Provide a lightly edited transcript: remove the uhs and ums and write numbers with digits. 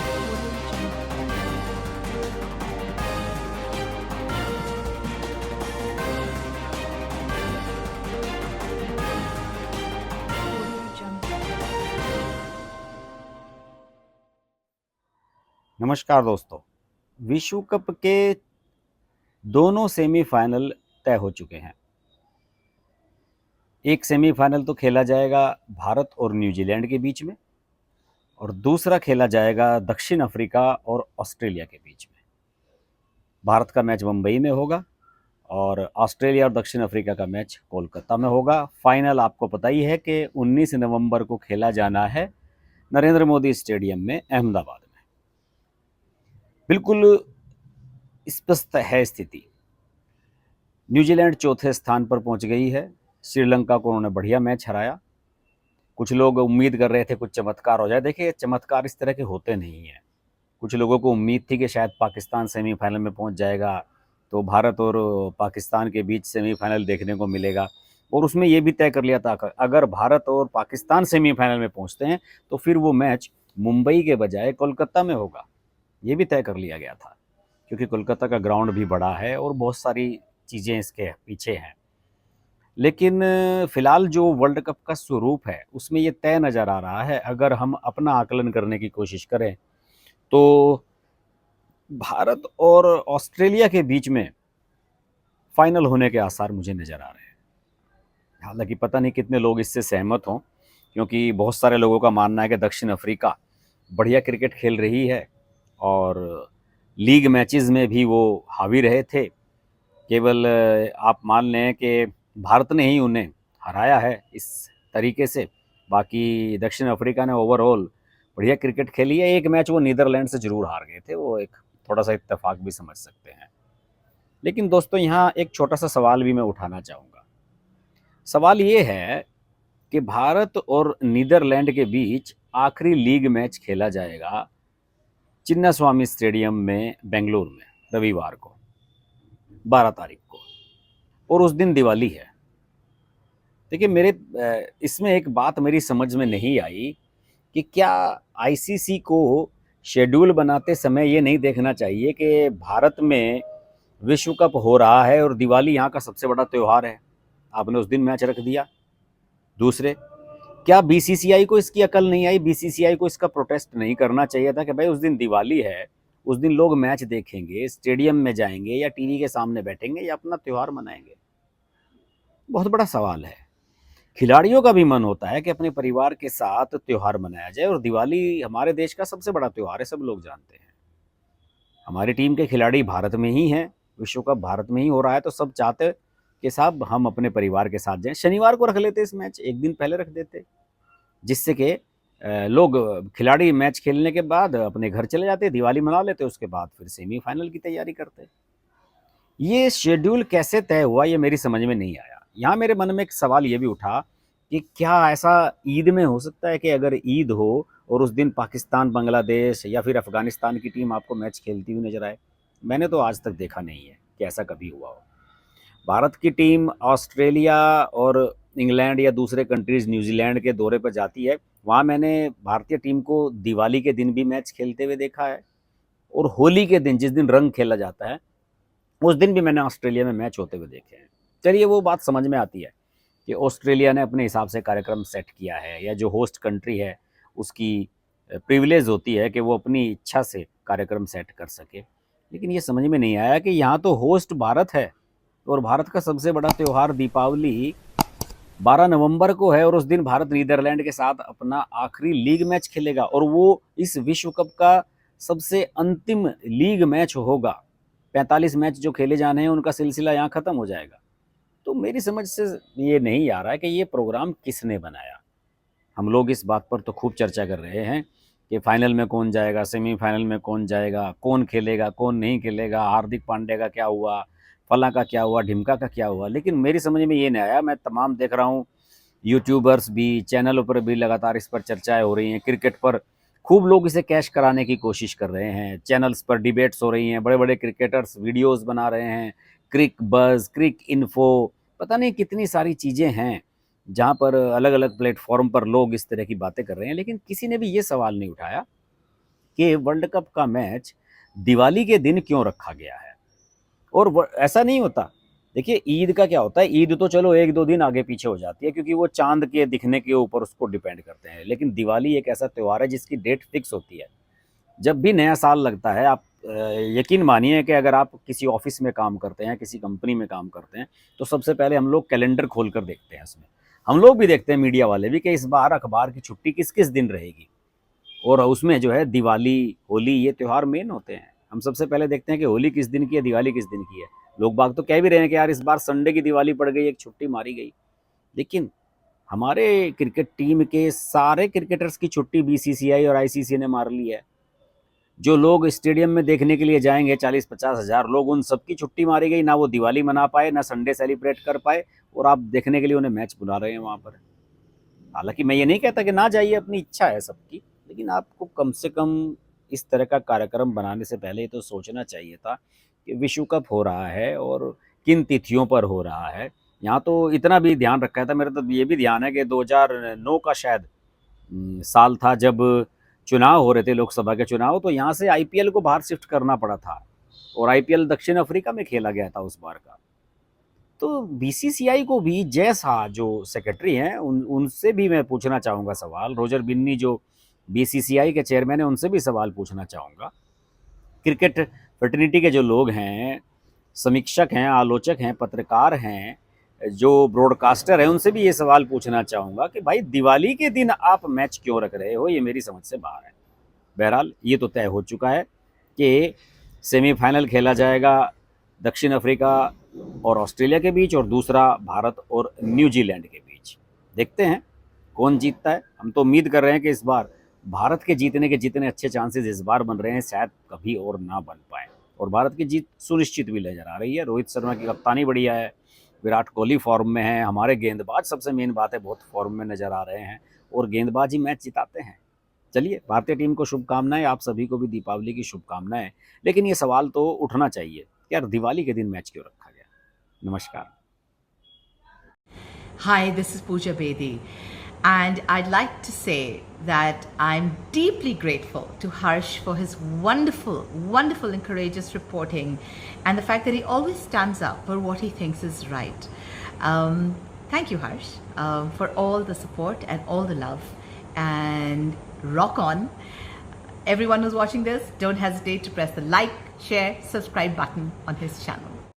Audio Jungle. Audio Jungle. नमस्कार दोस्तों। विश्व कप के दोनों सेमीफाइनल तय हो चुके हैं। एक सेमीफाइनल तो खेला जाएगा भारत और न्यूजीलैंड के बीच में, और दूसरा खेला जाएगा दक्षिण अफ्रीका और ऑस्ट्रेलिया के बीच में। भारत का मैच मुंबई में होगा और ऑस्ट्रेलिया और दक्षिण अफ्रीका का मैच कोलकाता में होगा। फाइनल आपको पता ही है कि 19 नवंबर को खेला जाना है नरेंद्र मोदी स्टेडियम में, अहमदाबाद में। बिल्कुल स्पष्ट है स्थिति। न्यूजीलैंड चौथे स्थान पर पहुंच गई है। श्रीलंका को उन्होंने बढ़िया मैच हराया। कुछ लोग उम्मीद कर रहे थे कुछ चमत्कार हो जाए। देखिए, चमत्कार इस तरह के होते नहीं हैं। कुछ लोगों को उम्मीद थी कि शायद पाकिस्तान सेमीफाइनल में पहुंच जाएगा, तो भारत और पाकिस्तान के बीच सेमीफाइनल देखने को मिलेगा। और उसमें ये भी तय कर लिया था कि अगर भारत और पाकिस्तान सेमीफाइनल में पहुंचते हैं तो फिर वो मैच मुंबई के बजाय कोलकाता में होगा। ये भी तय कर लिया गया था, क्योंकि कोलकाता का ग्राउंड भी बड़ा है और बहुत सारी चीज़ें इसके पीछे हैं। लेकिन फिलहाल जो वर्ल्ड कप का स्वरूप है उसमें ये तय नज़र आ रहा है। अगर हम अपना आकलन करने की कोशिश करें तो भारत और ऑस्ट्रेलिया के बीच में फाइनल होने के आसार मुझे नज़र आ रहे हैं। हालांकि पता नहीं कितने लोग इससे सहमत हों, क्योंकि बहुत सारे लोगों का मानना है कि दक्षिण अफ्रीका बढ़िया क्रिकेट खेल रही है और लीग मैचेस में भी वो हावी रहे थे। केवल आप मान लें कि भारत ने ही उन्हें हराया है इस तरीके से। बाकी दक्षिण अफ्रीका ने ओवरऑल बढ़िया क्रिकेट खेली है। एक मैच वो नीदरलैंड से जरूर हार गए थे, वो एक थोड़ा सा इत्तेफाक भी समझ सकते हैं। लेकिन दोस्तों, यहाँ एक छोटा सा सवाल भी मैं उठाना चाहूँगा। सवाल ये है कि भारत और नीदरलैंड के बीच आखिरी लीग मैच खेला जाएगा चिन्नास्वामी स्टेडियम में बेंगलुरु में रविवार को, 12 तारीख को, और उस दिन दिवाली है। देखिए, इसमें एक बात मेरी समझ में नहीं आई कि क्या आईसीसी को शेड्यूल बनाते समय ये नहीं देखना चाहिए कि भारत में विश्व कप हो रहा है और दिवाली यहाँ का सबसे बड़ा त्यौहार है, आपने उस दिन मैच रख दिया। दूसरे, क्या बीसीसीआई को इसकी अकल नहीं आई? बीसीसीआई को इसका प्रोटेस्ट नहीं करना चाहिए था कि भाई उस दिन दिवाली है, उस दिन लोग मैच देखेंगे, स्टेडियम में जाएंगे या टीवी के सामने बैठेंगे या अपना त्यौहार मनाएंगे? बहुत बड़ा सवाल है। खिलाड़ियों का भी मन होता है कि अपने परिवार के साथ त्यौहार मनाया जाए, और दिवाली हमारे देश का सबसे बड़ा त्यौहार है, सब लोग जानते हैं। हमारी टीम के खिलाड़ी भारत में ही हैं, विश्व कप भारत में ही हो रहा है, तो सब चाहते कि साहब हम अपने परिवार के साथ जाएं। शनिवार को रख लेते इस मैच, एक दिन पहले रख देते, जिससे कि लोग खिलाड़ी मैच खेलने के बाद अपने घर चले जाते, दिवाली मना लेते, उसके बाद फिर सेमीफाइनल की तैयारी करते। ये शेड्यूल कैसे तय हुआ, ये मेरी समझ में नहीं आया। यहाँ मेरे मन में एक सवाल ये भी उठा कि क्या ऐसा ईद में हो सकता है कि अगर ईद हो और उस दिन पाकिस्तान, बांग्लादेश या फिर अफगानिस्तान की टीम आपको मैच खेलती हुई नजर आए? मैंने तो आज तक देखा नहीं है कि ऐसा कभी हुआ हो। भारत की टीम ऑस्ट्रेलिया और इंग्लैंड या दूसरे कंट्रीज, न्यूजीलैंड के दौरे पर जाती है, वहाँ मैंने भारतीय टीम को दिवाली के दिन भी मैच खेलते हुए देखा है, और होली के दिन, जिस दिन रंग खेला जाता है, उस दिन भी मैंने ऑस्ट्रेलिया में मैच होते हुए देखे हैं। चलिए, वो बात समझ में आती है कि ऑस्ट्रेलिया ने अपने हिसाब से कार्यक्रम सेट किया है, या जो होस्ट कंट्री है उसकी प्रिविलेज होती है कि वो अपनी इच्छा से कार्यक्रम सेट कर सके। लेकिन ये समझ में नहीं आया कि यहाँ तो होस्ट भारत है, और भारत का सबसे बड़ा त्यौहार दीपावली 12 नवंबर को है, और उस दिन भारत नीदरलैंड के साथ अपना आखिरी लीग मैच खेलेगा, और वो इस विश्व कप का सबसे अंतिम लीग मैच होगा। 45 मैच जो खेले जाने हैं उनका सिलसिला यहाँ खत्म हो जाएगा। तो मेरी समझ से ये नहीं आ रहा है कि ये प्रोग्राम किसने बनाया। हम लोग इस बात पर तो खूब चर्चा कर रहे हैं कि फाइनल में कौन जाएगा, सेमीफाइनल में कौन जाएगा, कौन खेलेगा, कौन नहीं खेलेगा, हार्दिक पांड्या का क्या हुआ, फला का क्या हुआ, ढिमका का क्या हुआ। लेकिन मेरी समझ में ये नहीं आया। मैं तमाम देख रहा हूँ, यूट्यूबर्स भी, चैनलों पर भी लगातार इस पर चर्चाएं हो रही हैं। क्रिकेट पर खूब लोग इसे कैश कराने की कोशिश कर रहे हैं, चैनल्स पर डिबेट्स हो रही हैं, बड़े बड़े क्रिकेटर्स वीडियोस बना रहे हैं, क्रिक बज़, क्रिक इन्फो, पता नहीं कितनी सारी चीज़ें हैं जहाँ पर अलग अलग प्लेटफॉर्म पर लोग इस तरह की बातें कर रहे हैं। लेकिन किसी ने भी ये सवाल नहीं उठाया कि वर्ल्ड कप का मैच दिवाली के दिन क्यों रखा गया है। और ऐसा नहीं होता। देखिए ईद का क्या होता है, ईद तो चलो एक दो दिन आगे पीछे हो जाती है क्योंकि वो चांद के दिखने के ऊपर उसको डिपेंड करते हैं, लेकिन दिवाली एक ऐसा त्यौहार है जिसकी डेट फिक्स होती है। जब भी नया साल लगता है, आप यकीन मानिए कि अगर आप किसी ऑफिस में काम करते हैं, किसी कंपनी में काम करते हैं, तो सबसे पहले हम लोग कैलेंडर खोल कर देखते हैं। उसमें हम लोग भी देखते हैं, मीडिया वाले भी, कि इस बार अखबार की छुट्टी किस किस दिन रहेगी। और उसमें जो है दिवाली, होली, ये त्यौहार मेन होते हैं। हम सबसे पहले देखते हैं कि होली किस दिन की है, दिवाली किस दिन की है। लोग बाग तो कह भी रहे हैं कि यार इस बार संडे की दिवाली पड़ गई, एक छुट्टी मारी गई। लेकिन हमारे क्रिकेट टीम के सारे क्रिकेटर्स की छुट्टी बीसीसीआई और आईसीसी ने मार ली है। जो लोग स्टेडियम में देखने के लिए जाएंगे 40-50 हज़ार लोग, उन सबकी छुट्टी मारी गई। ना वो दिवाली मना पाए, ना संडे सेलिब्रेट कर पाए, और आप देखने के लिए उन्हें मैच बुला रहे हैं वहाँ पर। हालांकि मैं ये नहीं कहता कि ना जाइए, अपनी इच्छा है सबकी, लेकिन आपको कम से कम इस तरह का कार्यक्रम बनाने से पहले तो सोचना चाहिए था कि विश्व कप हो रहा है और किन तिथियों पर हो रहा है। यहाँ तो इतना भी ध्यान रखा था, मेरा तो ये भी ध्यान है कि 2009 का शायद साल था जब चुनाव हो रहे थे, लोकसभा के चुनाव, तो यहाँ से आईपीएल को बाहर शिफ्ट करना पड़ा था और आईपीएल दक्षिण अफ्रीका में खेला गया था उस बार का। तो बीसीसीआई को भी जैसा जो सेक्रेटरी हैं उनसे भी मैं पूछना चाहूँगा सवाल, रोजर बिन्नी जो बीसीसीआई के चेयरमैन हैं उनसे भी सवाल पूछना चाहूँगा। क्रिकेट फ्रेटर्निटी के जो लोग हैं, समीक्षक हैं, आलोचक हैं, पत्रकार हैं, जो ब्रॉडकास्टर हैं, उनसे भी ये सवाल पूछना चाहूँगा कि भाई दिवाली के दिन आप मैच क्यों रख रहे हो, ये मेरी समझ से बाहर है। बहरहाल ये तो तय हो चुका है कि सेमीफाइनल खेला जाएगा दक्षिण अफ्रीका और ऑस्ट्रेलिया के बीच, और दूसरा भारत और न्यूजीलैंड के बीच। देखते हैं कौन जीतता है। हम तो उम्मीद कर रहे हैं कि इस बार भारत के जीतने के जितने अच्छे चांसेस इस बार बन रहे हैं, शायद कभी और ना बन पाए, और भारत की जीत सुनिश्चित भी नजर आ रही है। रोहित शर्मा की कप्तानी बढ़िया है, विराट कोहली फॉर्म में है, हमारे गेंदबाज सबसे मेन बात है बहुत फॉर्म में नजर आ रहे हैं, और गेंदबाज ही मैच जिताते हैं। चलिए, भारतीय टीम को शुभकामनाएं, आप सभी को भी दीपावली की शुभकामनाएं। लेकिन ये सवाल तो उठना चाहिए कि यार दिवाली के दिन मैच क्यों रखा गया। नमस्कार। Hi, this is Pooja Bedi, and I'd like to say that I'm deeply grateful to Harsh for his wonderful, wonderful and courageous reporting, and the fact that he always stands up for what he thinks is right. Thank you, Harsh, for all the support and all the love, and rock on. Everyone who's watching this, don't hesitate to press the like, share, subscribe button on his channel.